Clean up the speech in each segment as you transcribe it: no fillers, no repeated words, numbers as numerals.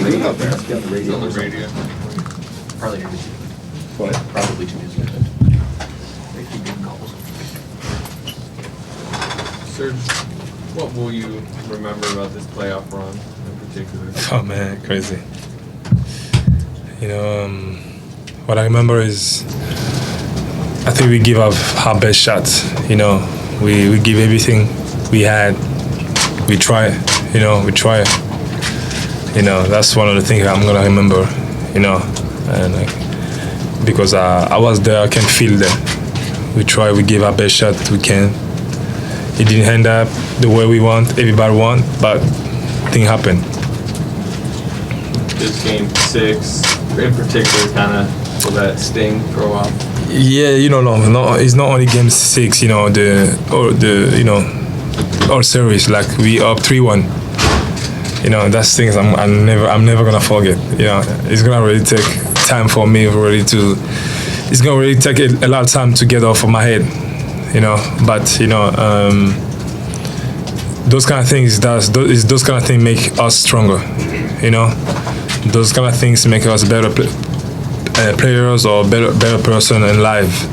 Probably out there. on the radio. On the radio. Probably heard it. What? Probably too busy. Make few good calls. Serge, what will you remember about this playoff run in particular? Oh man, crazy. What I remember is I think we give up our best shots. We give everything we had. We try. We try. That's one of the things I'm gonna remember. And because I was there, I can feel that we try. We give our best shot we can. It didn't end up the way we want, everybody want, but thing happened. This game 6, in particular, kind of will that sting for a while? Yeah, no, it's not only game 6. All series, like we up 3-1. That's things I'm never gonna forget. It's gonna really take time for me it's gonna really take a lot of time to get off of my head. But those kind of things those kind of things make us stronger. Those kind of things make us better players or better person in life.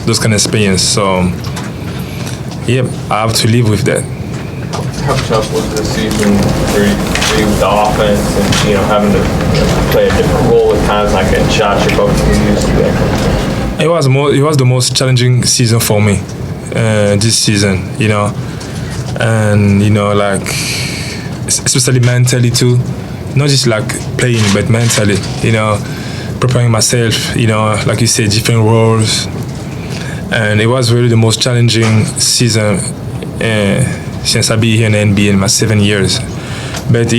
Those kind of experience. So yep, I have to live with that. How tough was this season for you with the offense and having to play a different role at times, like getting shots you're both used to? It was the most challenging season for me this season, and like especially mentally too, not just like playing but mentally, preparing myself, like you said, different roles, and it was really the most challenging season since I've been here in the NBA in my 7 years. But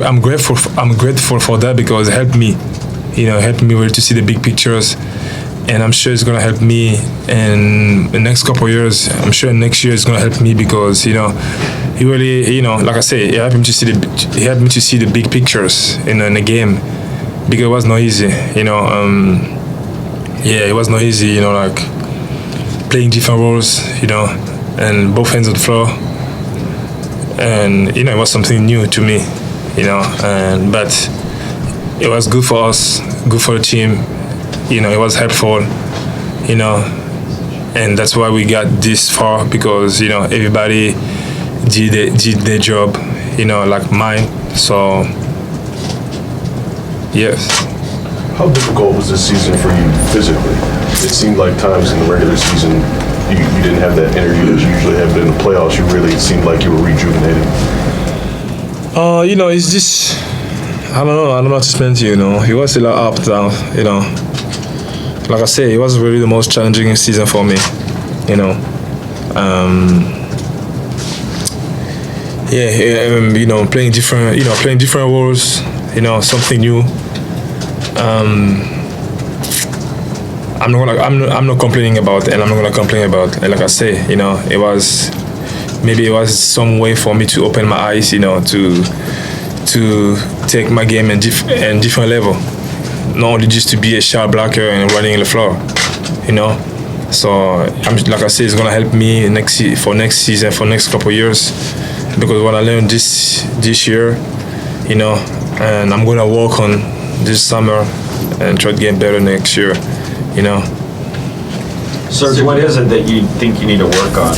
I'm grateful for that because it helped me, really to see the big pictures. And I'm sure it's gonna help me in the next couple of years. I'm sure next year it's gonna help me because he really, like I say, it helped me to see the big pictures in the game because it was not easy. It was not easy. Like playing different roles, and both ends of the floor. And it was something new to me, but it was good for us, good for the team. It was helpful, and that's why we got this far because everybody did their job, like mine. So yes. How difficult was this season for you physically? It seemed like times in the regular season you didn't have that energy that you usually have, but in the playoffs you really seemed like you were rejuvenated. It's just I don't know how to explain to you. It was a lot up down. Like I say, it was really the most challenging season for me. Playing different roles. Something new. I'm not complaining about it, and I'm not gonna complain about it. Like I say, it was some way for me to open my eyes, to take my game in different level, not only just to be a shot blocker and running the floor, So like I say, it's gonna help me next season, for next couple of years, because what I learned this year, and I'm gonna work on this summer and try to get better next year. Serge, what is it that you think you need to work on?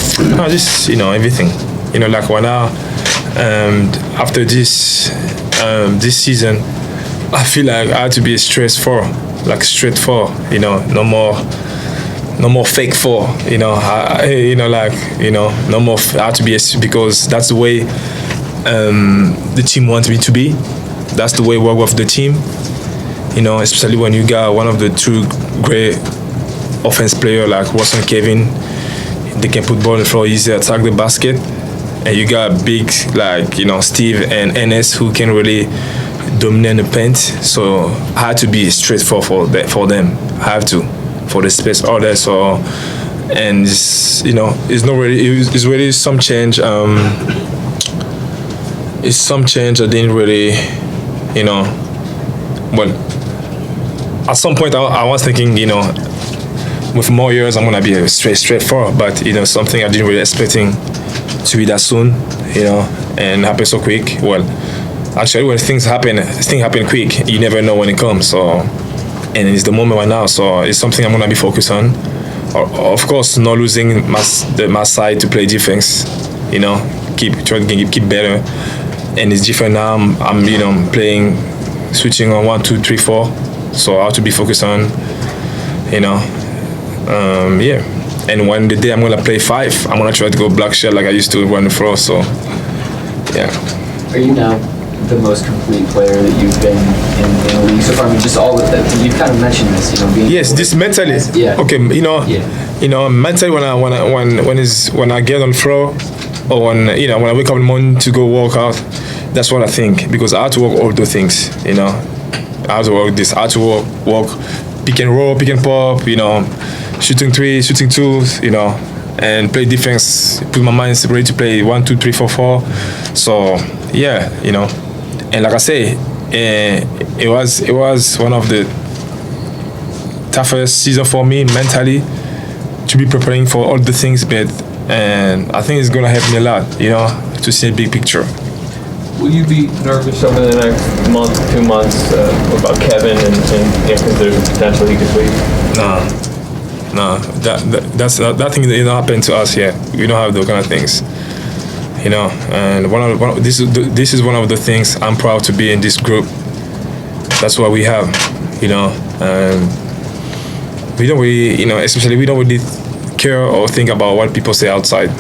Just everything. Like right now, after this season, I feel like I had to be straight four. No more fake four. No more. I have to be because that's the way the team wants me to be. That's the way we work with the team. Especially when you got one of the two great offense players like Russell and Kevin. They can put ball on the floor easy, attack the basket. And you got big like, Steve and Enes who can really dominate the paint. So I had to be straight for them. I have to, for the space all there. So, and it's really some change. It's some change I didn't really, at some point I was thinking, with more years I'm gonna be a straight forward, but something I didn't really expecting to be that soon, and happen so quick. Well, Actually, when things happen quick. You never know when it comes. So, and it's the moment right now. So it's something I'm gonna be focused on. Of course, not losing my side to play defense. You know, keep better. And it's different now. I'm playing, switching on 1, 2, 3, 4. So I have to be focused on. You know, yeah. And when the day I'm gonna play 5, I'm gonna try to go black shell like I used to run the floor. So, yeah. Are you now the most complete player that you've been in the league so far? I mean, just all of that. You've kind of mentioned this, you know, being. Yes, this mentally. Yeah. Okay, you know, mentally when I get on the floor, or when I wake up in the morning to go work out, that's what I think, because I have to work all those things. You know, I have to work this. I have to work pick and roll, pick and pop. You know, shooting 3, shooting 2. You know, and play defense. Put my mind ready to play 1, 2, 3, 4, 4. So yeah, you know, and like I say, it was one of the toughest season for me mentally, to be preparing for all the things, and I think it's gonna help me a lot, you know, to see a big picture. Will you be nervous over the next month, 2 months about Kevin and because there's a potential he could leave? No, that thing didn't happen to us yet. We don't have those kind of things, you know. And this is one of the things I'm proud to be in this group. That's what we have, you know. And we don't really, you know, especially we don't really care or think about what people say outside.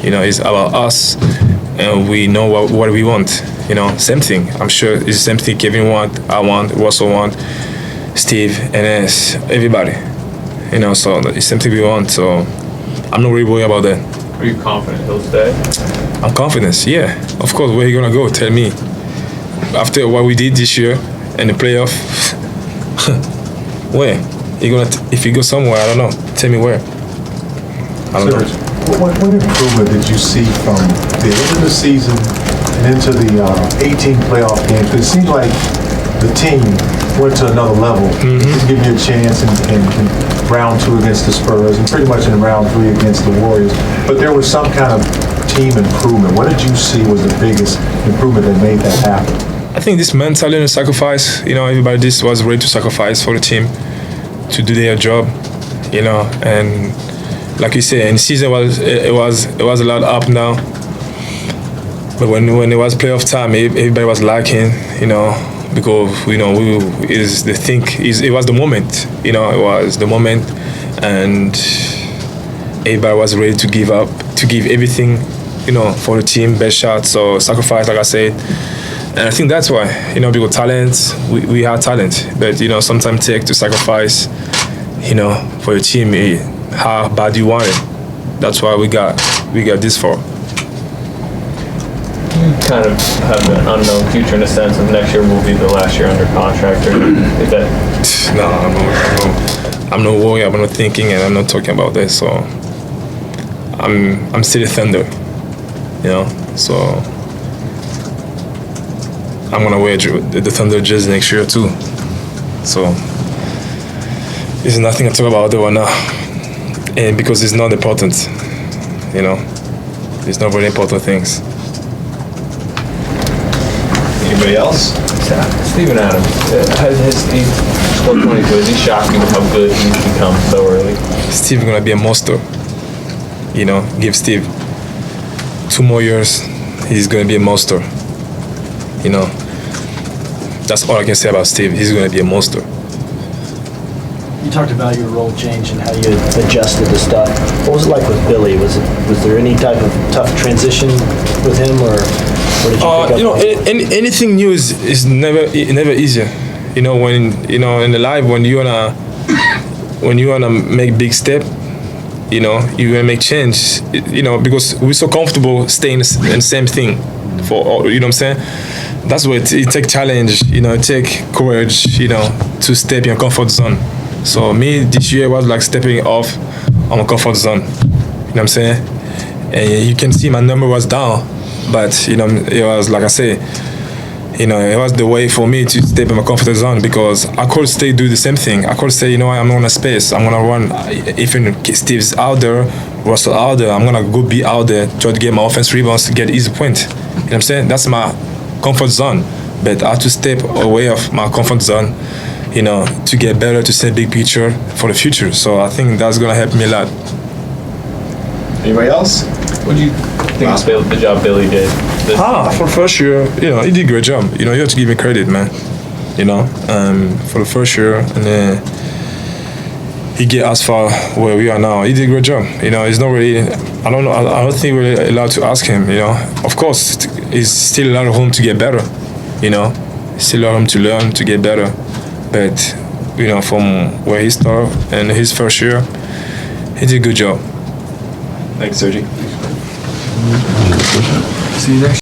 You know, it's about us, and we know what we want. You know, same thing. I'm sure it's the same thing Kevin want, I want, Russell want, Steve, NS, everybody. You know, so it's the same thing we want. So I'm not really worried about that. Are you confident he'll stay? I'm confident, yeah. Of course, where you gonna go? Tell me. After what we did this year in the playoff, where? If you go somewhere, I don't know. Tell me where. I don't Serge, know. what improvement did you see from the end of the season and into the 18 playoff games? It seems like the team went to another level. To give you a chance in round 2 against the Spurs and pretty much in round 3 against the Warriors. But there was some kind of team improvement. What did you see was the biggest improvement that made that happen? I think this mentality and sacrifice, you know, everybody this was ready to sacrifice for the team to do their job, you know. And like you said, in the season it was a lot up now. But when it was playoff time, everybody was lacking, you know, because it was the moment, you know, it was the moment, and everybody was ready to give up, to give everything, you know, for the team, best shot. So sacrifice, like I said. And I think that's why, you know, because talent, we have talent, but, you know, sometimes take to sacrifice, you know, for your team, how bad you want it. That's why we got this far. You kind of have an unknown future in a sense of next year will be the last year under contract, or is that? No, I'm not worried, I'm not thinking, and I'm not talking about that. So I'm still a Thunder, you know, so I'm gonna wear the Thunder jersey next year too. So there's nothing to talk about that one now, and because it's not important, you know, it's not very important things. Anybody else? Steven Adams. Has Steve scored 22? Is he shocked you with how good he's become so early? Steve's gonna be a monster. You know, give Steve 2 more years, he's gonna be a monster. You know, that's all I can say about Steve. He's gonna be a monster. You talked about your role change and how you adjusted to stuff. What was it like with Billy? Was there any type of tough transition with him, or what did you pick up? You know, anything new is never easier. You know, when you know in the life when you wanna make big step, you know, you wanna make change. You know, because we're so comfortable staying in the same thing for, you know what I'm saying. That's what it take challenge. You know, it take courage. You know, to step in your comfort zone. So me this year was like stepping off on my comfort zone. You know what I'm saying? And you can see my number was down, but you know it was like I say, you know, it was the way for me to step in my comfort zone, because I could stay do the same thing. I could say, you know, I'm on a space. I'm gonna run. Even Steve's out there, Russell out there, I'm gonna go be out there, try to get my offense rebounds, get easy point. You know what I'm saying? That's comfort zone. But I have to step away of my comfort zone, to get better, to see big picture for the future. So I think that's gonna help me a lot. Anybody else? What do you think of the job Billy did? For the first year, he did a great job. You have to give me credit, man. For the first year, and then he get us far where we are now. He did a great job. It's not really. I don't know. I don't think we're allowed to ask him. Of course, it's still a lot of room to get better. Still a lot of room to learn, to get better. But from where he started and his first year, he did a good job. Thanks, Serge. See you next